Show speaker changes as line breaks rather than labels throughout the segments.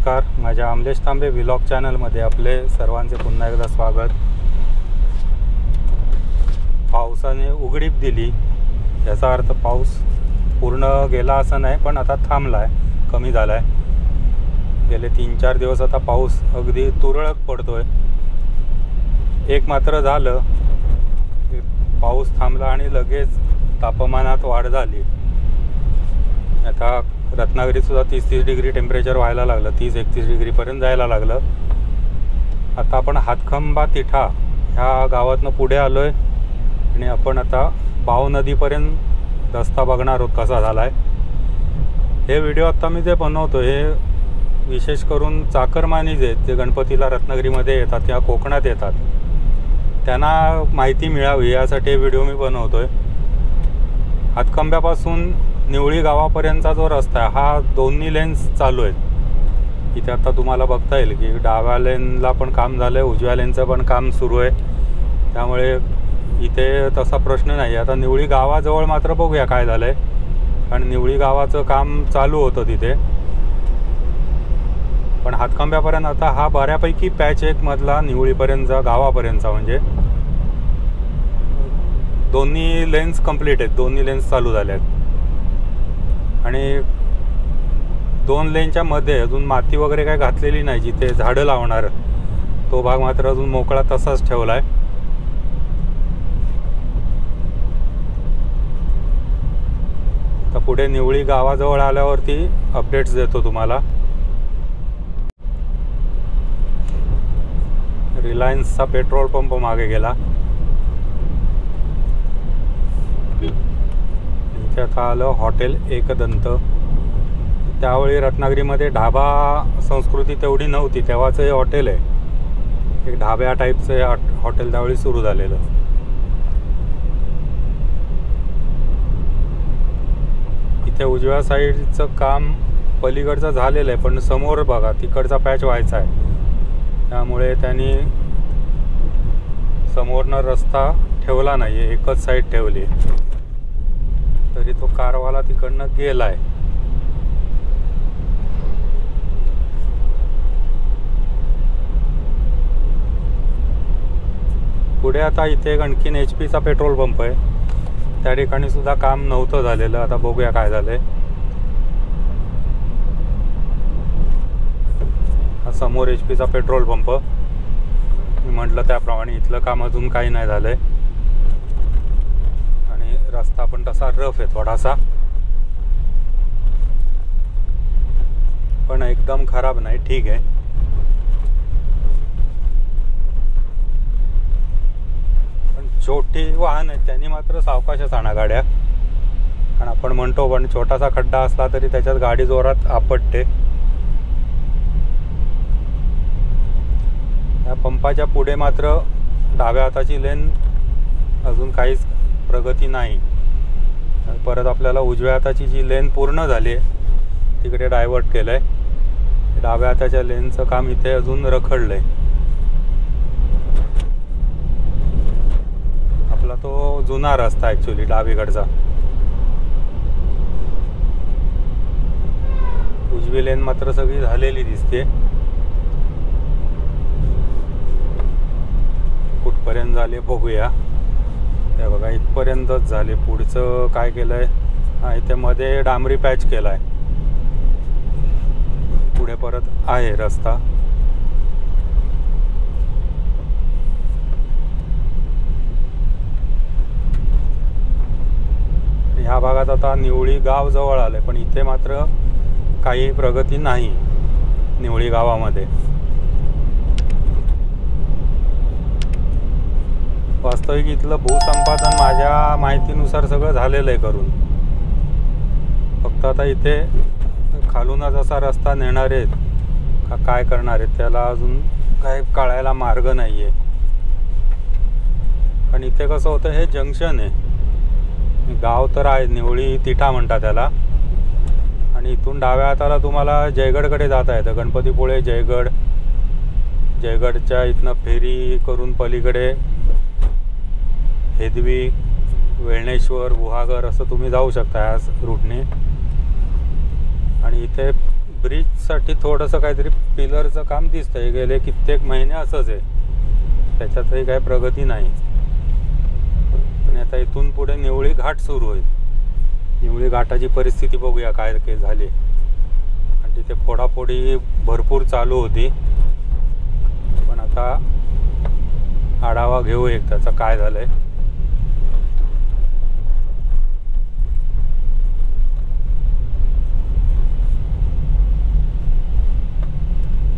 नमस्कार, माझ्या अमलेश तांबे व्लॉग चॅनलमध्ये आपले सर्वांचे पुन्हा एकदा स्वागत। पावसाने उघडीप दिली, याचा अर्थ पाऊस पूर्ण गेला असं नाही, पण आता थांबला आहे, कमी झाला आहे। गेले 3-4 दिवस आता पाऊस अगदी तुरळक पडतोय। एक मात्र झालं, पाऊस थांबला आणि लगेच तापमानात वाढ झाली। आता रत्नागिरीत सुद्धा 30-30 डिग्री टेम्परेचर व्हायला लागलं, 30-31 डिग्रीपर्यंत जायला लागलं। आता आपण हातखंबा तिठा ह्या गावातनं पुढे आलो आहे आणि आपण आता बाव नदीपर्यंत रस्ता बघणार आहोत कसा झाला आहे। हे व्हिडिओ आत्ता मी जे बनवतो हे विशेष करून चाकरमानी जे गणपतीला रत्नागिरीमध्ये येतात किंवा कोकणात येतात त्यांना माहिती मिळावी यासाठी हे व्हिडिओ मी बनवतो आहे। हातखंब्यापासून निवळी गावापर्यंतचा जो रस्ता आहे हा दोन्ही लेन्स चालू आहेत। इथे आता तुम्हाला बघता येईल की डाव्या लेनला पण काम झालं आहे, उजव्या लेनचं पण काम सुरू आहे, त्यामुळे इथे तसा प्रश्न नाही। आता निवळी गावाजवळ मात्र बघूया काय झालं आहे, कारण निवळी गावाचं काम चालू होतं तिथे। पण हातखंब्यापर्यंत आता हा बऱ्यापैकी पॅच एक मधला निवळीपर्यंतचा गावापर्यंतचा, म्हणजे दोन्ही लेन्स कंप्लीट आहेत, दोन्ही लेन्स चालू झाले आहेत। आणि 2 लेनच्या मध्ये अजून माती वगैरे काय घातलेली नाही, जिथे झाडं लावणार तो भाग मात्र अजून मोकळा तसाच ठेवला आहे। तर पुढे निवळी गावाजवळ आल्यावरती अपडेट्स देतो तुम्हाला। रिलायन्सचा पेट्रोल पंप मागे गेला। इथे आता आलं हॉटेल एकदंत। त्यावेळी रत्नागिरीमध्ये ढाबा संस्कृती तेवढी नव्हती, तेव्हाचं हे हॉटेल आहे, एक ढाब्या टाईपचं हे हॉटेल त्यावेळी सुरू झालेलं। इथे उजव्या साईडचं काम पलीकडचं झालेलं आहे, पण समोर बघा तिकडचा पॅच व्हायचा आहे, त्यामुळे त्यांनी समोरनं रस्ता ठेवला नाही आहे, एकच साईड ठेवली, तरी तो कारवाला तिकडनं गेलाय। पुढे आता इथे एक आणखीन HP चा पेट्रोल पंप आहे, त्या ठिकाणी सुद्धा काम नव्हतं झालेलं, आता बघूया काय झालंय। हा समोर HP चा पेट्रोल पंप, मी म्हटलं त्याप्रमाणे इथलं काम अजून काही नाही झालंय आणि रस्ता पण तसा रफ आहे थोडासा, पण एकदम खराब नाही, ठीक आहे। पण छोटी वाहन आहेत त्यांनी मात्र सावकाशच आणा गाड्या, कारण आपण म्हणतो पण छोटासा खड्डा असला तरी त्याच्यात गाडी जोरात आपटते। या पंपाच्या पुढे मात्र डाव्या हाताची लेन अजून काहीच प्रगती नाही। परत आपल्याला उजव्या हाताची जी लेन पूर्ण झाली आहे तिकडे डायव्हर्ट केलं आहे, डाव्या हाताच्या लेनचं काम इथे अजून रखडलं आहे। आपला तो जुना रस्ता ॲक्च्युली डावीकडचा, उजवी लेन मात्र सगळी झालेली दिसते। कुठपर्यंत झाले बघूया, हे बघा इथपर्यंतच झाले, पुढचं काय केलं आहे, हा इथे मध्ये डांबरी पॅच केला आहे, पुढे परत आहे रस्ता। ह्या भागात आता निवळी गाव जवळ आलंय, पण इथे मात्र काही प्रगती नाही निवळी गावामध्ये। वास्तविक इथलं भूसंपादन माझ्या माहितीनुसार सगळं झालेलं आहे करून, फक्त आता इथे खालूनच असा रस्ता नेणार आहेत का काय करणार आहेत त्याला अजून काय कळायला मार्ग नाही आहे। पण इथे कसं होतं, हे जंक्शन आहे, गाव तर आहे, निवळी तिठा म्हणतात त्याला, आणि इथून डाव्या हाताला तुम्हाला जयगडकडे जाता येतं, गणपतीपुळे जयगड, जयगडच्या इथनं फेरी करून पलीकडे हेदवी, वेळणेश्वर, गुहागर असं तुम्ही जाऊ शकता ह्या रूटने। आणि इथे ब्रिजसाठी थोडंसं काहीतरी पिलरचं काम दिसतंय. गेले कित्येक महिने असंच आहे, त्याच्यातही काही प्रगती नाही. आणि आता इथून पुढे निवळी घाट सुरू होईल. निवळी घाटाची परिस्थिती बघूया काय काय झाली. आणि तिथे फोडाफोडी भरपूर चालू होती, पण आता आढावा घेऊ एक त्याचा काय झालंय.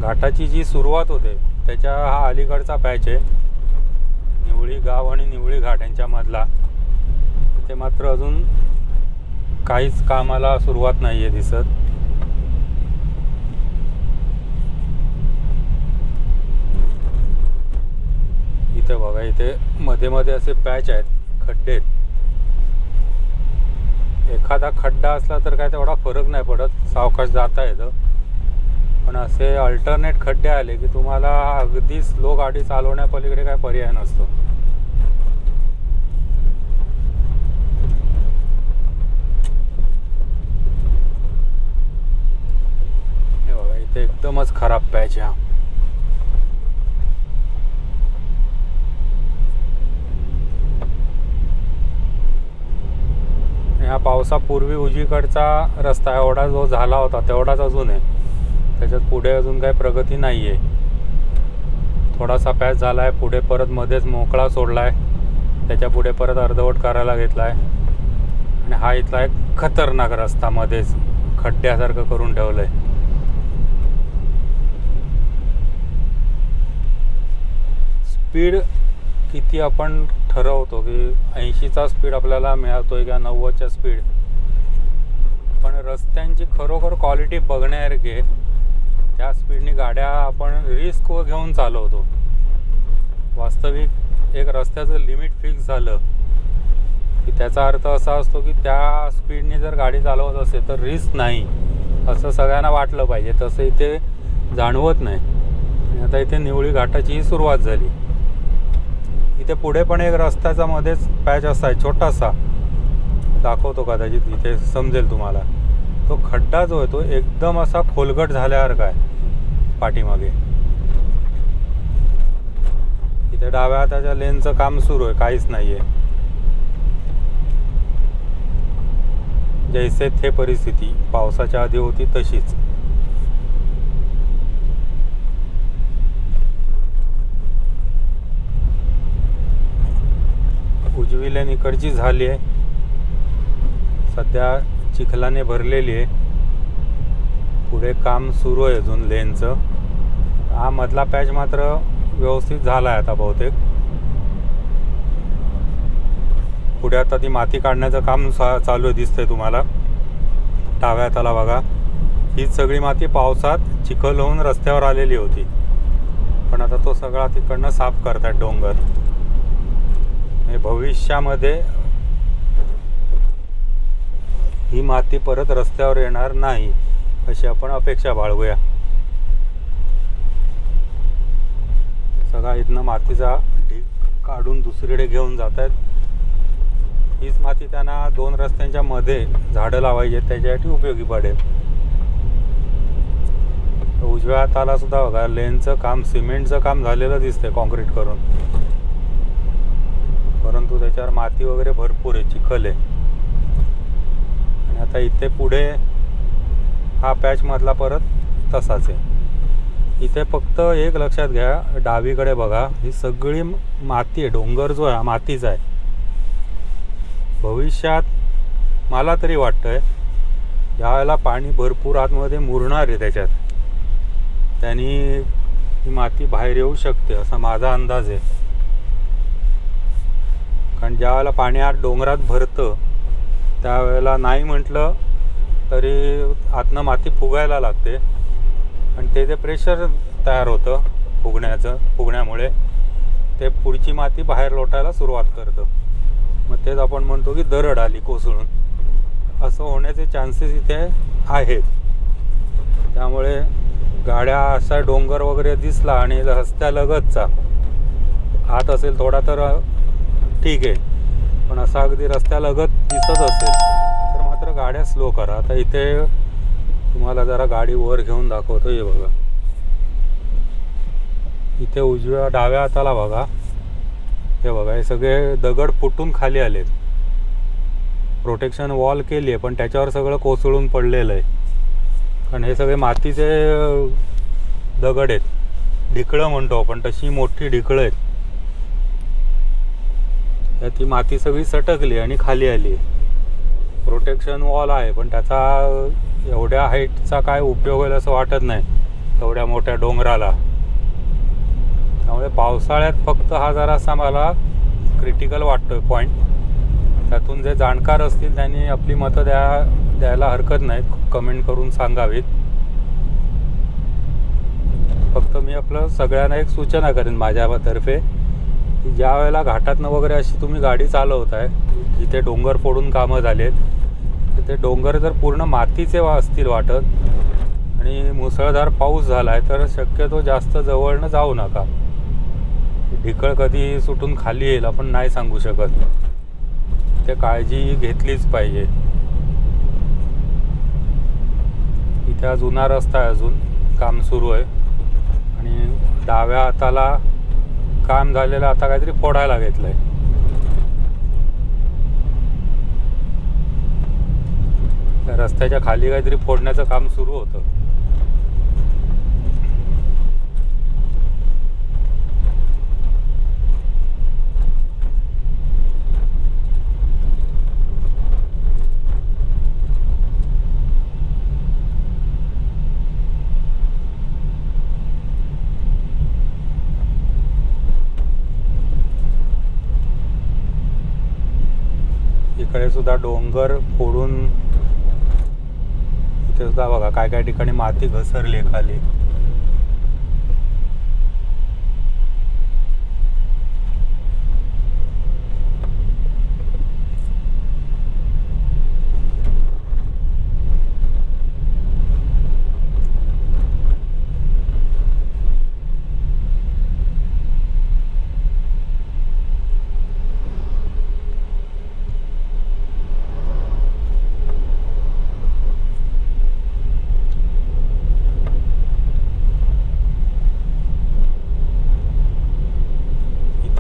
घाटाची जी सुरुवात होते त्याच्या हा अलीकडचा पॅच आहे, निवळी गाव आणि निवळी घाट यांच्यामधला. ते मात्र अजून काहीच कामाला सुरुवात नाही आहे दिसत. इथे बघा, इथे मध्ये मध्ये असे पॅच आहेत, खड्डे आहेत. एखादा खड्डा असला तर काय तेवढा फरक नाही पडत, सावकाश जाता येतं. पण असे अल्टरनेट खड्डे आले की तुम्हाला अगदी स्लो गाडी चालवण्यापलीकडे काय पर्याय नसतो. हे बघा, इथे एकदमच खराब पॅच आहे. ह्या पावसापूर्वी उजवीकडचा रस्ता एवढा जो झाला होता तेवढाच अजून आहे, त्याच्यात पुढे अजून काही प्रगती नाही आहे. थोडासा पॅच झाला आहे, पुढे परत मध्येच मोकळा सोडला आहे, त्याच्या पुढे परत अर्धवट करायला घेतला आहे. आणि हा इथला एक खतरनाक रस्ता मध्येच खड्ड्यासारखं करून ठेवलं आहे. स्पीड किती आपण ठरवतो की 80चा स्पीड आपल्याला मिळतोय का 90च्या स्पीड, पण रस्त्यांची खरोखर क्वालिटी बघण्यासारखी आहे. त्या स्पीडनी गाड्या आपण रिस्क घेऊन चालवतो. वास्तविक एक रस्त्याचं लिमिट फिक्स झालं की त्याचा अर्थ असा असतो की त्या स्पीडनी जर गाडी चालवत असेल तर रिस्क नाही, असं सगळ्यांना वाटलं पाहिजे. तसं इथे जाणवत नाही. आणि आता इथे निवळी घाटाची सुरुवात झाली. इथे पुढे पण एक रस्त्याचा मध्येच पॅच असा आहे छोटासा, दाखवतो कदाचित, इथे समजेल तुम्हाला. तो खड्डा जो आहे तो एकदम असा खोलगट झाल्यासारखा आहे पाठीमागे. इथे डाव्या हाताच्या लेनचं काम सुरू आहे, काहीच नाही आहे. जैसे थे परिस्थिती पावसाच्या आधी होती तशीच. उजवी लेन इकडची झाली आहे, सध्या चिखलाने भरलेली आहे. पुढे काम सुरू आहे अजून लेनचं. हा मधला पॅच मात्र व्यवस्थित झाला आहे आता बहुतेक. पुढे आता ती माती काढण्याचं काम चालू आहे दिसतंय तुम्हाला. डाव्या हाताला बघा, ही सगळी माती पावसात चिखल होऊन रस्त्यावर आलेली होती, पण आता तो सगळा तिकडनं साफ करतात डोंगर. भविष्यामध्ये ही माती परत रस्त्यावर येणार नाही अशी आपण अपेक्षा बाळगूया. सगळा इथनं मातीचा ढीग काढून दुसरीकडे घेऊन जात आहेत. हीच माती त्यांना 2 रस्त्यांच्या मध्ये झाडं लावायची आहेत, त्याच्यासाठी उपयोगी पडेल. उजव्या हाताला सुद्धा बघा, लेनचं काम, सिमेंटचं काम झालेलं दिसतंय कॉन्क्रीट करून, परंतु त्याच्यावर माती वगैरे भरपूर आहे, चिखल आहे. आणि आता इथे पुढे हा पॅच मधला परत तसाच आहे. इथे फक्त एक लक्षात घ्या, डावीकडे बघा, ही सगळी माती आहे. डोंगर जो आहे मातीचा आहे. भविष्यात मला तरी वाटतंय ज्यावेळेला पाणी भरपूर आतमध्ये मुरणार आहे त्याच्यात, त्यांनी ही माती बाहेर येऊ शकते असा माझा अंदाज आहे. कारण ज्या वेळेला पाणी आत डोंगरात भरतं त्यावेळेला नाही म्हटलं तरी आतनं माती फुगायला लागते, आणि ते जे प्रेशर तयार होतं फुगण्यामुळे ते पुढची माती बाहेर लोटायला सुरुवात करतं. मग तेच आपण म्हणतो की दरड आली कोसळून, असं होण्याचे चान्सेस इथे आहेत. त्यामुळे गाड्या असा डोंगर वगैरे दिसला आणि रस्त्यालगतचा आत असेल थोडा तर ठीक आहे, पण असा अगदी रस्त्यालगत दिसत असेल तर मात्र गाड्या स्लो करा. आता इथे तुम्हाला जरा गाडी वर घेऊन दाखवतो. हे बघा, इथे उजव्या डाव्या हाताला बघा, हे बघा, हे सगळे दगड फुटून खाली आलेत. प्रोटेक्शन वॉल केली आहे पण त्याच्यावर सगळं कोसळून पडलेलं आहे. कारण हे सगळे मातीचे दगड आहेत, ढिकळं म्हणतो आपण, तशी मोठी ढिकळं आहेत. त्यात ती माती सगळी सटकली आणि खाली आली. प्रोटेक्शन वॉल आहे पण त्याचा एवढ्या हाईटचा काय उपयोग होईल असं वाटत नाही, एवढ्या मोठ्या डोंगराला. त्यामुळे पावसाळ्यात फक्त हा जरासा मला क्रिटिकल वाटतोय पॉईंट. त्यातून जे जाणकार असतील त्यांनी आपली मतं द्यायला हरकत नाही, कमेंट करून सांगावीत. फक्त मी आपलं सगळ्यांना एक सूचना करेन माझ्यातर्फे की ज्या वेळेला घाटातनं वगैरे अशी तुम्ही गाडी चालवताय जिथे डोंगर फोडून कामं झालेत, तर ते डोंगर जर पूर्ण मातीचे असतील वाटत आणि मुसळधार पाऊस झाला आहे तर शक्यतो जास्त जवळनं जाऊ नका. ढिकळ कधी सुटून खाली येईल आपण नाही सांगू शकत, ते काळजी घेतलीच पाहिजे. इथे हा जुना रस्ता आहे, अजून काम सुरू आहे आणि डाव्या हाताला काम झालेलं आता काहीतरी फोडायला घेतलंय. त्या रस्त्याच्या खाली काहीतरी फोडण्याचं काम सुरू होतं. इकडे सुद्धा डोंगर फोडून इथे सुद्धा बघा काय काय ठिकाणी माती घसरली खाली.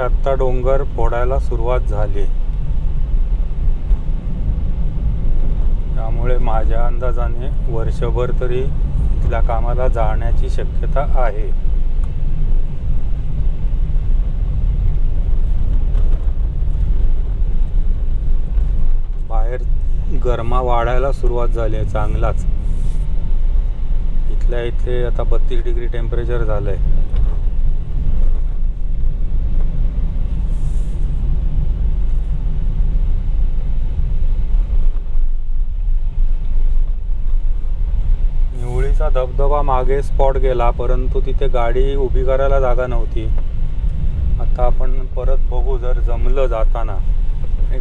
आत्ता डोंगर फोडायला सुरुवात झाली, त्यामुळे माझ्या अंदाजाने वर्षभर तरी इथल्या कामाला जाण्याची शक्यता आहे. बाहेर गरमा वाढायला सुरुवात झाली आहे चांगलाच. इथल्या इथे आता 32 डिग्री टेम्परेचर झालंय. धबधबा मागे स्पॉट गेला परंतु तिथे गाडी उभी करायला जागा नव्हती. आता आपण परत बघू, जर जमलं जाताना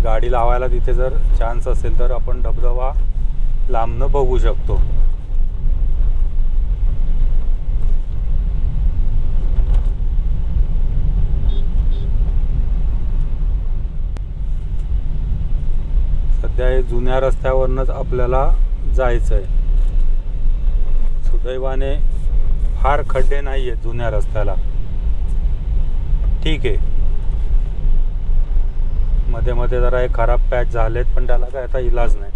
गाडी लावायला तिथे जर चान्स असेल तर आपण धबधबा लांबनं बघू शकतो. सध्या हे जुन्या रस्त्यावरनंच आपल्याला जायचं आहे. सुदैवाने फार खड्डे नाही आहेत जुन्या रस्त्याला, ठीक आहे. मध्ये मध्ये जरा एक खराब पॅच झालेत पण त्याला काय आता इलाज नाही.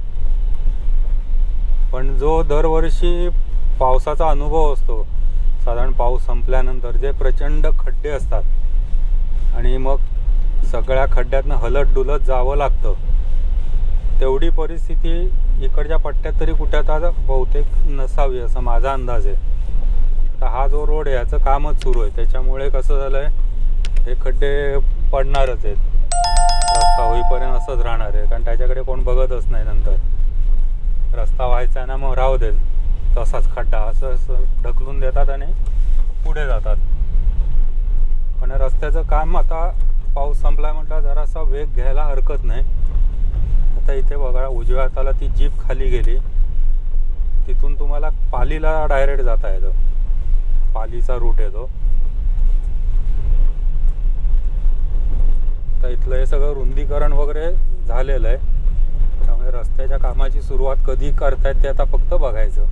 पण जो दरवर्षी पावसाचा अनुभव असतो, साधारण पाऊस संपल्यानंतर जे प्रचंड खड्डे असतात आणि मग सगळ्या खड्ड्यातनं हलत डुलत जावं लागतं, तेवढी परिस्थिती इकडच्या पट्ट्यात तरी कुठे आता बहुतेक नसावी असं माझा अंदाज आहे. आता हा जो रोड आहे याचं कामच सुरू आहे, त्याच्यामुळे कसं झालं आहे, हे खड्डे पडणारच आहेत. रस्ता होईपर्यंत असंच राहणार आहे, कारण त्याच्याकडे कोण बघतच नाही. नंतर रस्ता व्हायचा आहे ना, मग राहू दे तसाच खड्डा असं ढकलून देतात आणि पुढे जातात. पण रस्त्याचं काम आता पाऊस संपलाय म्हटलं जरासा वेग घ्यायला हरकत नाही. आता इथे बघा उजव्या हाताला ती जीप खाली गेली, तिथून तुम्हाला पालीला डायरेक्ट जाता येतं. पालीचा रूट येतो. तर इथलं हे सगळं रुंदीकरण वगैरे झालेलं आहे, त्यामुळे रस्त्याच्या कामाची सुरुवात कधी करतायत ते आता फक्त बघायचं.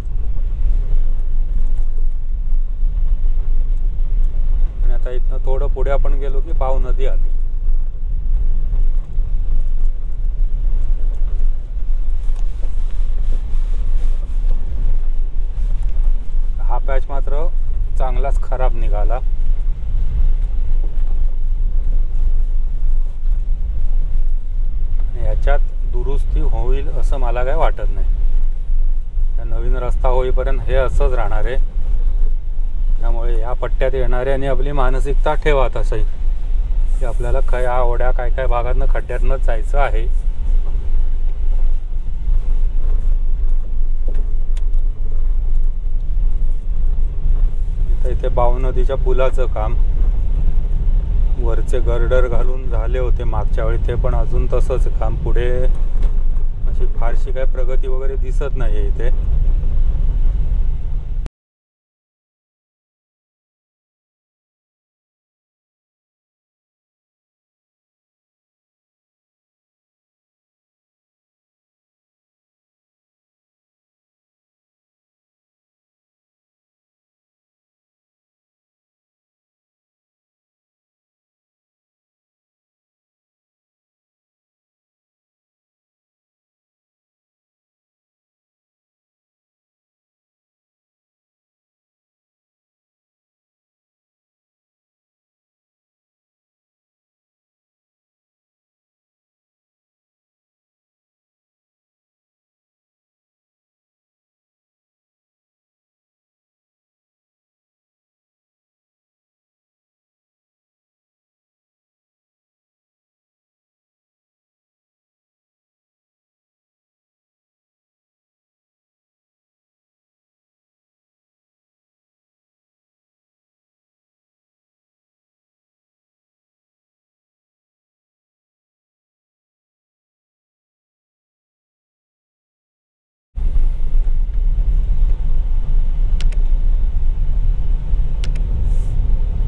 थोडं पुढे आपण गेलो की पाव नदी आली. हा पॅच मात्र चांगलाच खराब निघाला. आणि याच्यात दुरुस्ती होईल असं मला काय वाटत नाही. नवीन रस्ता होईपर्यंत हे असंच राहणार आहे. त्यामुळे या पट्ट्यात येणारे आणि आपली मानसिकता ठेवा तसंही की आपल्याला या ओढ्या काय भागातनं खड्ड्यातनंच जायचं आहे. इथे बाव नदीच्या पुलाचं काम वरचे गर्डर घालून झाले होते मागच्या वेळी, ते पण अजून तसंच काम. पुढे अशी फारशी काय प्रगती वगैरे दिसत नाही इथे.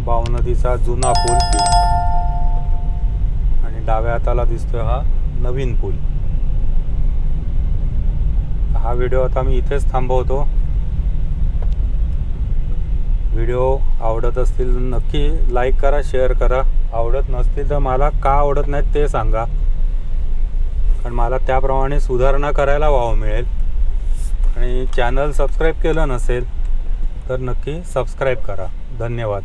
बाव नदीचा जुना पूल आणि डाव्या हाताला दिसतोय हा नवीन पूल. हा व्हिडिओ आता मी इथेच थांबवतो. व्हिडिओ आवडत असतील नक्की लाईक करा, शेअर करा. आवडत नसतील तर मला का आवडत नाहीत ते सांगा, कारण मला त्याप्रमाणे सुधारणा करायला वाव मिळेल. आणि चॅनल सबस्क्राईब केलं नसेल तर नक्की सबस्क्राईब करा. धन्यवाद.